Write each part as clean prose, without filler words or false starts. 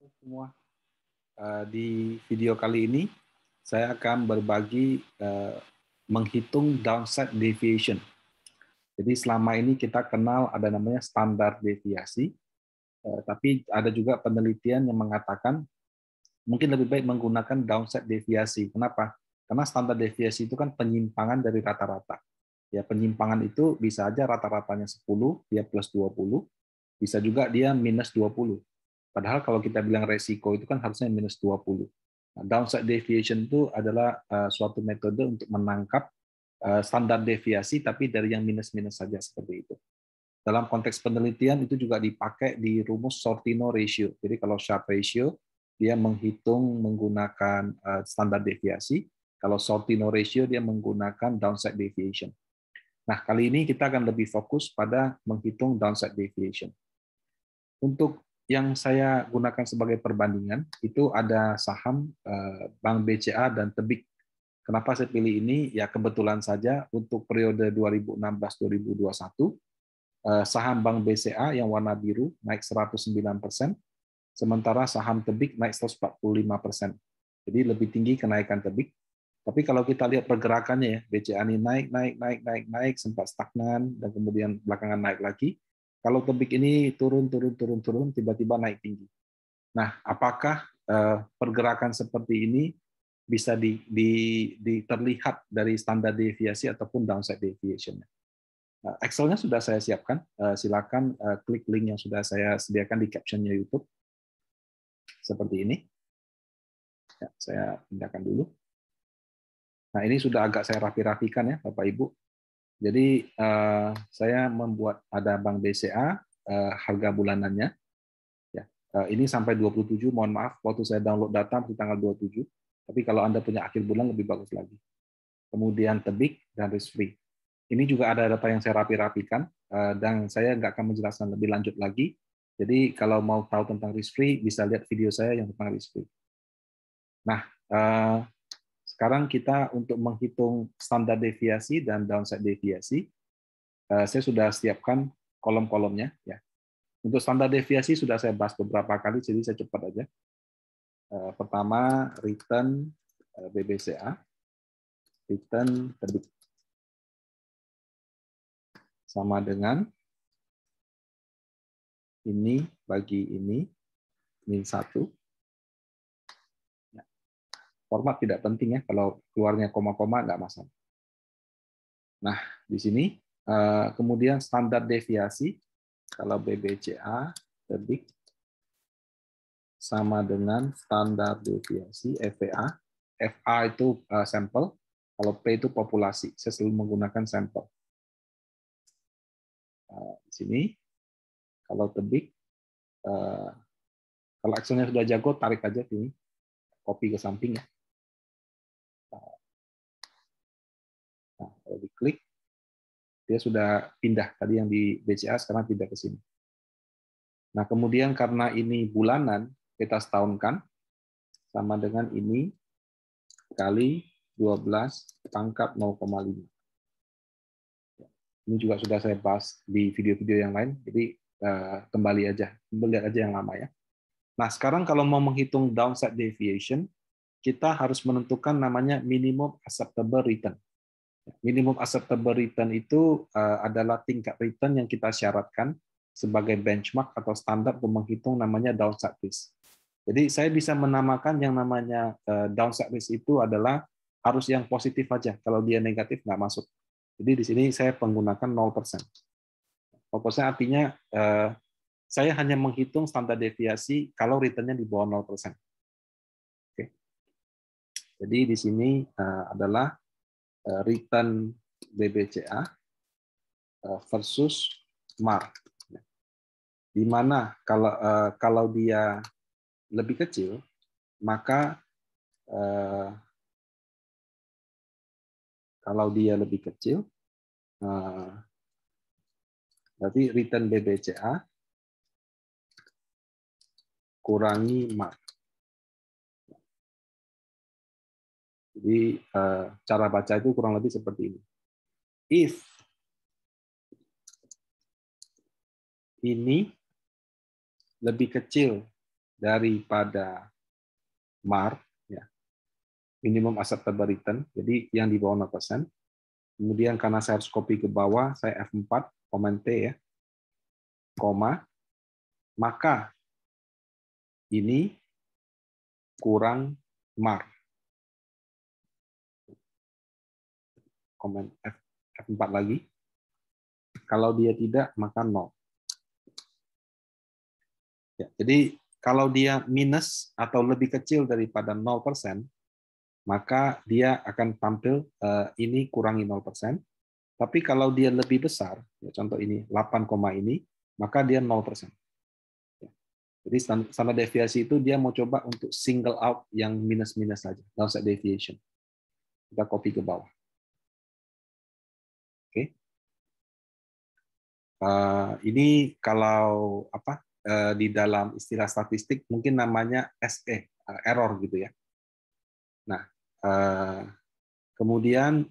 Semua. Di video kali ini saya akan berbagi menghitung downside deviation. Jadi selama ini kita kenal ada namanya standar deviasi, tapi ada juga penelitian yang mengatakan mungkin lebih baik menggunakan downside deviasi. Kenapa? Karena standar deviasi itu kan penyimpangan dari rata-rata. Ya, penyimpangan itu bisa aja rata-ratanya 10, dia plus 20, bisa juga dia minus 20. Padahal kalau kita bilang resiko itu kan harusnya minus 20. Nah, downside deviation itu adalah suatu metode untuk menangkap standar deviasi tapi dari yang minus-minus saja seperti itu. Dalam konteks penelitian itu juga dipakai di rumus Sortino ratio. Jadi kalau Sharpe ratio dia menghitung menggunakan standar deviasi, kalau Sortino ratio dia menggunakan downside deviation. Nah, kali ini kita akan lebih fokus pada menghitung downside deviation. Untuk yang saya gunakan sebagai perbandingan, itu ada saham Bank BCA dan Tebik. Kenapa saya pilih ini? Ya kebetulan saja untuk periode 2016-2021, saham Bank BCA yang warna biru naik 109%, sementara saham Tebik naik 145%. Jadi lebih tinggi kenaikan Tebik. Tapi kalau kita lihat pergerakannya ya, BCA ini naik, sempat stagnan, dan kemudian belakangan naik lagi. Kalau Tebik ini turun, tiba-tiba naik tinggi. Nah, apakah pergerakan seperti ini bisa terlihat dari standar deviasi ataupun downside deviation? Excel-nya sudah saya siapkan. Silakan klik link yang sudah saya sediakan di caption-nya YouTube. Seperti ini. Ya, saya pindahkan dulu. Nah, ini sudah agak saya rapi-rapikan ya, Bapak Ibu. Jadi saya membuat ada Bank BCA harga bulanannya. Ya, ini sampai 27. Mohon maaf, waktu saya download data di tanggal 27. Tapi kalau Anda punya akhir bulan lebih bagus lagi. Kemudian Tebik dan risk free. Ini juga ada data yang saya rapi-rapikan dan saya nggak akan menjelaskan lebih lanjut lagi. Jadi kalau mau tahu tentang risk free bisa lihat video saya yang tentang risk free. Nah, sekarang kita untuk menghitung standar deviasi dan downside deviasi, saya sudah siapkan kolom-kolomnya. Ya. Untuk standar deviasi sudah saya bahas beberapa kali, jadi saya cepat aja. Pertama, return BBCA, return Tebik. Sama dengan ini bagi ini, min 1. Format tidak penting ya, kalau keluarnya koma-koma nggak masalah. Nah, di sini kemudian standar deviasi, kalau BBCA, Tebik, sama dengan standar deviasi FA. FA itu sampel, kalau P itu populasi. Saya selalu menggunakan sampel. Di sini, kalau Tebik, kalau Excel-nya sudah jago, tarik aja sini, copy ke samping ya. Nah, kalau diklik, dia sudah pindah. Tadi yang di BCA, sekarang pindah ke sini. Nah, kemudian karena ini bulanan, kita setahunkan, sama dengan ini kali 12 pangkat 0,5. Ini juga sudah saya bahas di video-video yang lain, jadi kembali lihat aja yang lama ya. Nah, sekarang kalau mau menghitung downside deviation, kita harus menentukan namanya minimum acceptable return. Minimum acceptable return itu adalah tingkat return yang kita syaratkan sebagai benchmark atau standar untuk menghitung namanya downside risk. Jadi saya bisa menamakan yang namanya downside risk itu adalah harus yang positif aja. Kalau dia negatif nggak masuk. Jadi di sini saya menggunakan 0%. 0% artinya saya hanya menghitung standar deviasi kalau return-nya di bawah 0%. Oke. Jadi di sini adalah return BBCA versus MAR. Di mana kalau dia lebih kecil, maka kalau dia lebih kecil, berarti return BBCA kurangi MAR. Jadi cara baca itu kurang lebih seperti ini. If ini lebih kecil daripada MAR, ya, minimum acceptable return, jadi yang di bawah 0%. Kemudian karena saya harus copy ke bawah, saya F4, komen T ya, koma, maka ini kurang MAR. Komen F4 lagi. Kalau dia tidak, maka 0. Ya, jadi kalau dia minus atau lebih kecil daripada 0%, maka dia akan tampil ini kurangi 0%. Tapi kalau dia lebih besar, ya contoh ini 8, ini, maka dia 0%. Ya. Jadi standar deviasi itu dia mau coba untuk single out yang minus-minus saja, downside deviation. Kita copy ke bawah. Oke. Ini kalau apa di dalam istilah statistik mungkin namanya SE, error gitu ya. Nah, kemudian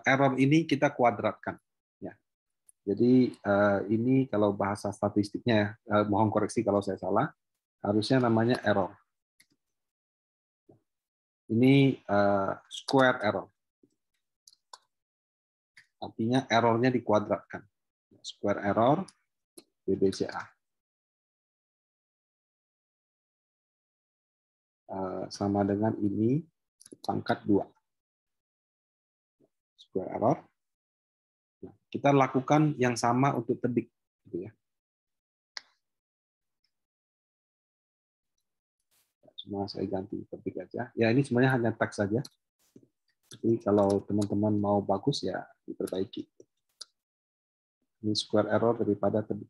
error ini kita kuadratkan. Ya. Jadi ini kalau bahasa statistiknya, mohon koreksi kalau saya salah, harusnya namanya error. Ini square error. Artinya errornya dikuadratkan. Square error BBCA. Sama dengan ini pangkat 2. Square error. Nah, kita lakukan yang sama untuk tebik, gitu ya. Cuma saya ganti tebik aja. Ya ini sebenarnya hanya teks saja. Jadi kalau teman-teman mau bagus ya diperbaiki. Ini square error daripada tebik.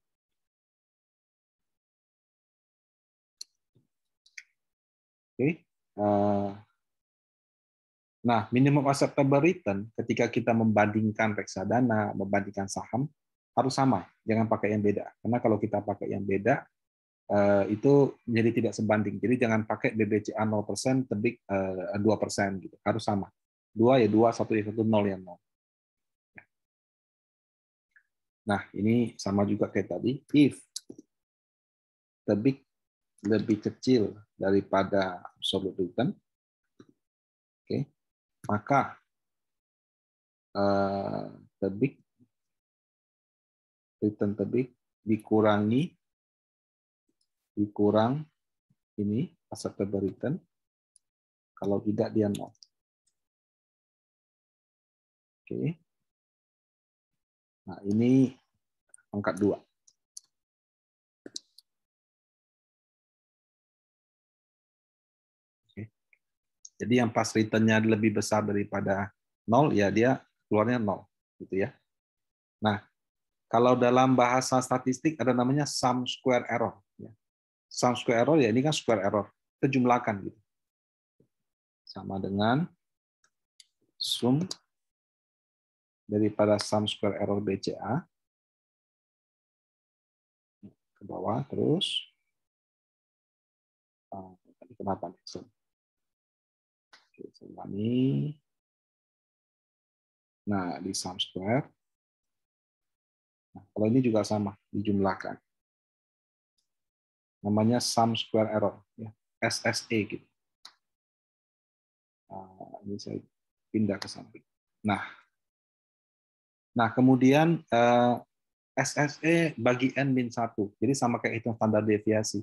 Oke. Nah, minimum acceptable return ketika kita membandingkan reksadana, membandingkan saham harus sama, jangan pakai yang beda. Karena kalau kita pakai yang beda itu menjadi tidak sebanding. Jadi jangan pakai BBCA 0%, tebik 2% gitu. Harus sama. 2 ya 2, 1 ya 1, 0 ya 0. Nah, ini sama juga kayak tadi. If tebik lebih kecil daripada absolute return, oke, maka tebik return tebik dikurang ini acceptable return, kalau tidak dia 0. Oke. Nah, ini pangkat 2. Oke. Jadi yang pas return-nya lebih besar daripada 0, ya dia keluarnya 0. Gitu ya. Nah, kalau dalam bahasa statistik ada namanya sum square error. Sum square error ya ini kan square error. Kita jumlahkan gitu. Sama dengan sum daripada sum square error BCA ke bawah terus. Kenapa nih? Oke, ini. Nah, di sum square. Nah, kalau ini juga sama, dijumlahkan. Namanya sum square error, ya. SSE gitu. Ini saya pindah ke samping. Nah kemudian SSE bagi N-1. Jadi sama kayak hitung standar deviasi.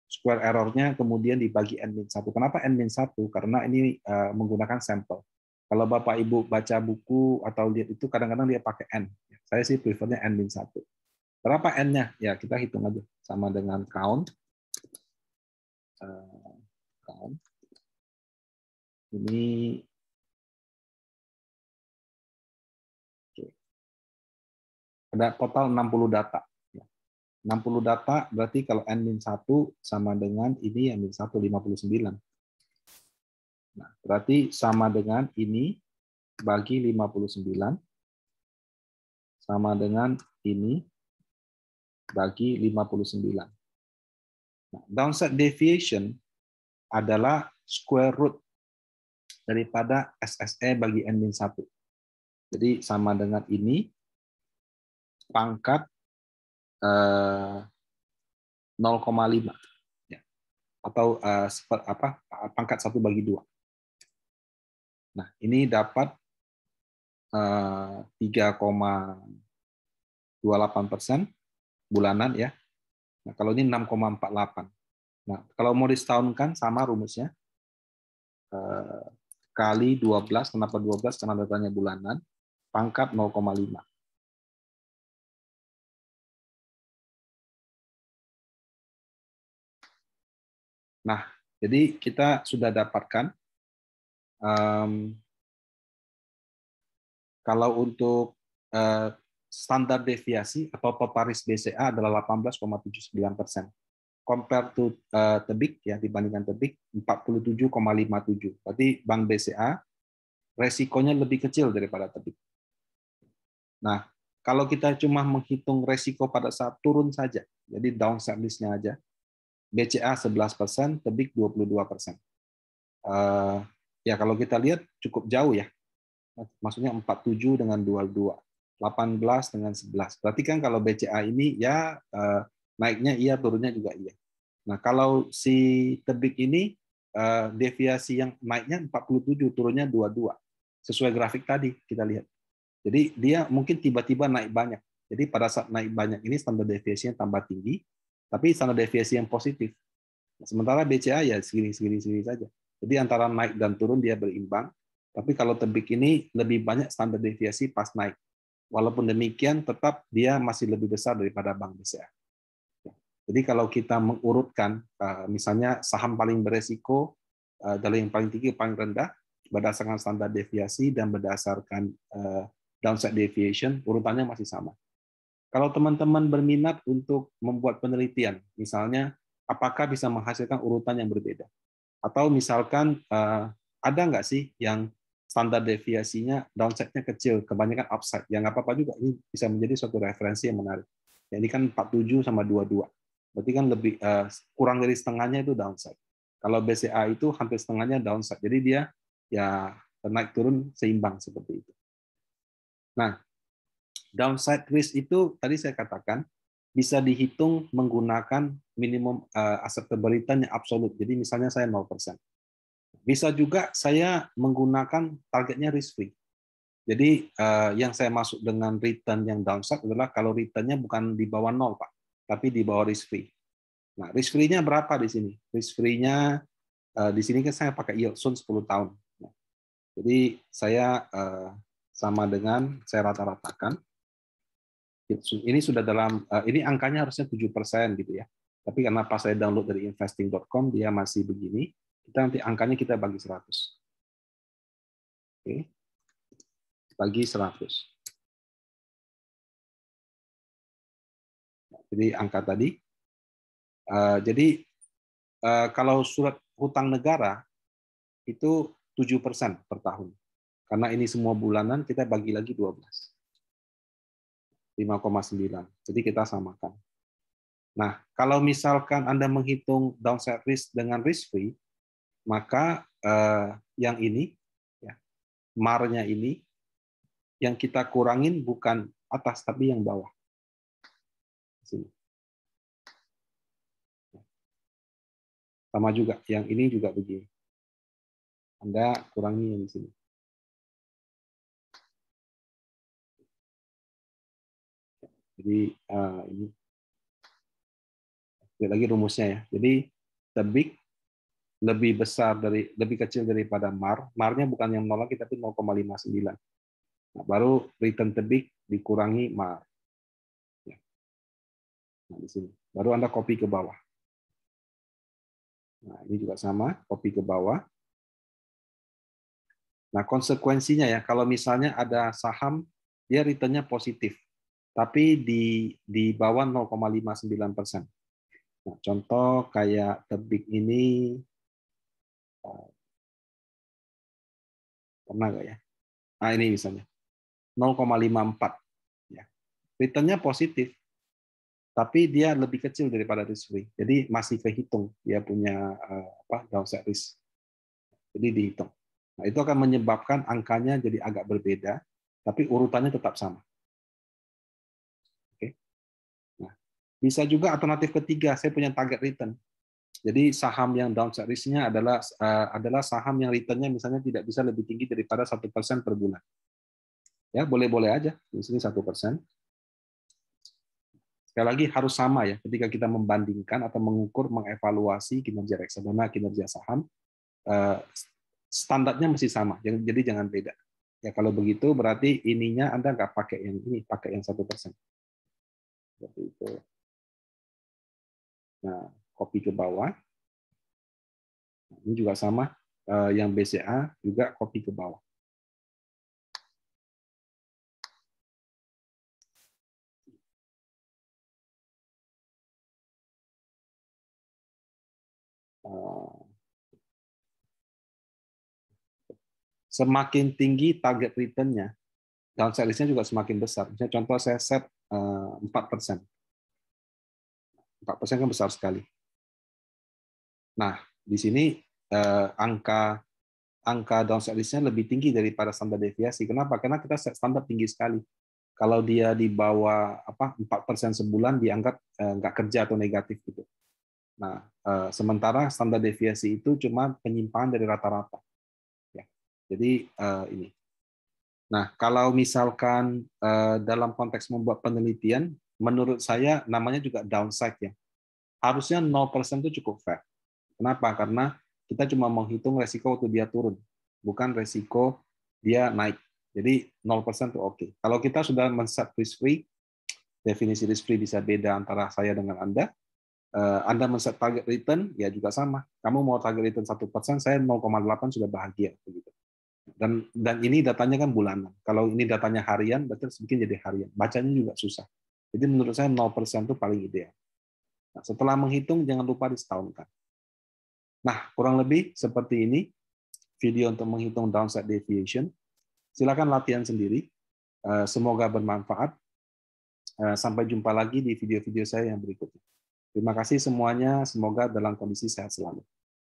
Square error-nya kemudian dibagi N-1. Kenapa N-1? Karena ini menggunakan sampel. Kalau Bapak Ibu baca buku atau lihat itu kadang-kadang dia pakai N. Saya sih prefernya N-1. Berapa N-nya? Ya kita hitung aja. Sama dengan count. Ini ada total 60 data. 60 data berarti kalau N-1 sama dengan ini N-1 59. Nah, berarti sama dengan ini bagi 59 sama dengan ini bagi 59. Nah, downside deviation adalah square root daripada SSE bagi N-1. Jadi sama dengan ini pangkat 0,5. Ya. atau pangkat 1/2. Nah, ini dapat 3,28% bulanan ya. Nah, kalau ini 6,48. Nah, kalau mau disetahunkan sama rumusnya, kali 12, kenapa 12? Karena datanya bulanan, pangkat 0,5. Nah, jadi kita sudah dapatkan kalau untuk standar deviasi atau total risk BCA adalah 18,79%. Compare to tebik ya, dibandingkan tebik 47,57. Berarti bank BCA resikonya lebih kecil daripada tebik. Nah, kalau kita cuma menghitung resiko pada saat turun saja, jadi downside risk-nya aja, BCA 11%, tebik 22%. Ya kalau kita lihat cukup jauh ya, maksudnya 47 dengan 22, 18 dengan 11. Berarti kan kalau BCA ini ya naiknya iya, turunnya juga iya. Nah, kalau si tebik ini deviasi yang naiknya 47, turunnya 22. Sesuai grafik tadi kita lihat. Jadi dia mungkin tiba-tiba naik banyak. Jadi pada saat naik banyak ini standar deviasinya tambah tinggi, tapi standar deviasi yang positif. Sementara BCA ya segini saja. Jadi antara naik dan turun dia berimbang. Tapi kalau tebik ini lebih banyak standar deviasi pas naik. Walaupun demikian tetap dia masih lebih besar daripada bank BCA. Jadi kalau kita mengurutkan, misalnya saham paling beresiko dari yang paling tinggi ke paling rendah, berdasarkan standar deviasi dan berdasarkan downside deviation, urutannya masih sama. Kalau teman-teman berminat untuk membuat penelitian, misalnya apakah bisa menghasilkan urutan yang berbeda, atau misalkan ada nggak sih yang standar deviasinya downside-nya kecil, kebanyakan upside, yang nggak apa-apa juga, ini bisa menjadi suatu referensi yang menarik. Ya, ini kan 47 sama 22. Berarti kan lebih kurang dari setengahnya itu downside. Kalau BCA itu hampir setengahnya downside. Jadi dia ya naik turun seimbang seperti itu. Nah, downside risk itu tadi saya katakan bisa dihitung menggunakan minimum acceptable return yang absolut. Jadi misalnya saya 0%. Bisa juga saya menggunakan targetnya risk free. Jadi yang saya masuk dengan return yang downside adalah kalau returnnya bukan di bawah 0, Pak, tapi di bawah risk free. Nah, risk free-nya berapa di sini? Risk free-nya di sini kan saya pakai yield zone 10 tahun. Nah, jadi saya sama dengan saya rata-ratakan. Ini sudah dalam ini angkanya harusnya 7% gitu ya. Tapi karena pas saya download dari investing.com dia masih begini, kita nanti angkanya kita bagi 100. Oke. Bagi 100. Jadi angka tadi. Jadi kalau surat hutang negara itu 7% per tahun. Karena ini semua bulanan, kita bagi lagi 12. 5,9. Jadi kita samakan. Nah, kalau misalkan Anda menghitung downside risk dengan risk free, maka yang ini, ya, MAR-nya ini, yang kita kurangin bukan atas, tapi yang bawah. Sini. Sama juga, yang ini juga begini. Anda kurangi yang di sini. Jadi ini lagi rumusnya ya. Jadi tebik lebih kecil daripada MAR. MAR-nya bukan yang menolak tapi 0,59. Nah, baru return tebik dikurangi MAR. Ya. Nah, di sini. Baru Anda copy ke bawah. Nah, ini juga sama, copy ke bawah. Nah, konsekuensinya ya, kalau misalnya ada saham dia return-nya positif, tapi di bawah 0,59%. Nah, contoh kayak tebik ini pernah nggak ya? Nah, ini misalnya 0,54 ya. Return-nya positif, tapi dia lebih kecil daripada risk free. Jadi masih kehitung dia punya downside risk. Jadi dihitung. Nah, itu akan menyebabkan angkanya jadi agak berbeda, tapi urutannya tetap sama. Oke. Nah, bisa juga alternatif ketiga, saya punya target return. Jadi saham yang downside risk-nya adalah saham yang return-nya misalnya tidak bisa lebih tinggi daripada 1% per bulan. Ya, boleh-boleh aja. Di sini 1%. Sekali lagi harus sama ya, ketika kita membandingkan atau mengukur, mengevaluasi kinerja reksadana, kinerja saham, standarnya masih sama, jadi jangan beda. Ya kalau begitu berarti ininya Anda nggak pakai yang ini, pakai yang 1%. Seperti itu. Nah, copy ke bawah. Nah, ini juga sama, yang BCA juga copy ke bawah. Semakin tinggi target return-nya, downside risk-nya juga semakin besar. Misalnya contoh saya set 4%. 4% kan besar sekali. Nah, di sini angka downside risk-nya lebih tinggi daripada standar deviasi. Kenapa? Karena kita set standar tinggi sekali. Kalau dia di bawah 4% sebulan dianggap nggak kerja atau negatif gitu. Nah, sementara standar deviasi itu cuma penyimpangan dari rata-rata. Ya. Jadi ini. Nah, kalau misalkan dalam konteks membuat penelitian, menurut saya namanya juga downside ya. Harusnya 0% itu cukup fair. Kenapa? Karena kita cuma menghitung resiko waktu dia turun, bukan resiko dia naik. Jadi 0% itu oke. Kalau kita sudah men-set risk free, definisi risk free bisa beda antara saya dengan Anda. Anda men-set target return, ya juga sama. Kamu mau target return 1%, saya 0,8 sudah bahagia. Begitu. Dan ini datanya kan bulanan. Kalau ini datanya harian, berarti harus bikin jadi harian. Bacanya juga susah. Jadi menurut saya 0% itu paling ideal. Nah, setelah menghitung, jangan lupa disetahunkan. Nah, kurang lebih seperti ini video untuk menghitung downside deviation. Silakan latihan sendiri. Semoga bermanfaat. Sampai jumpa lagi di video-video saya yang berikutnya. Terima kasih semuanya. Semoga dalam kondisi sehat selalu.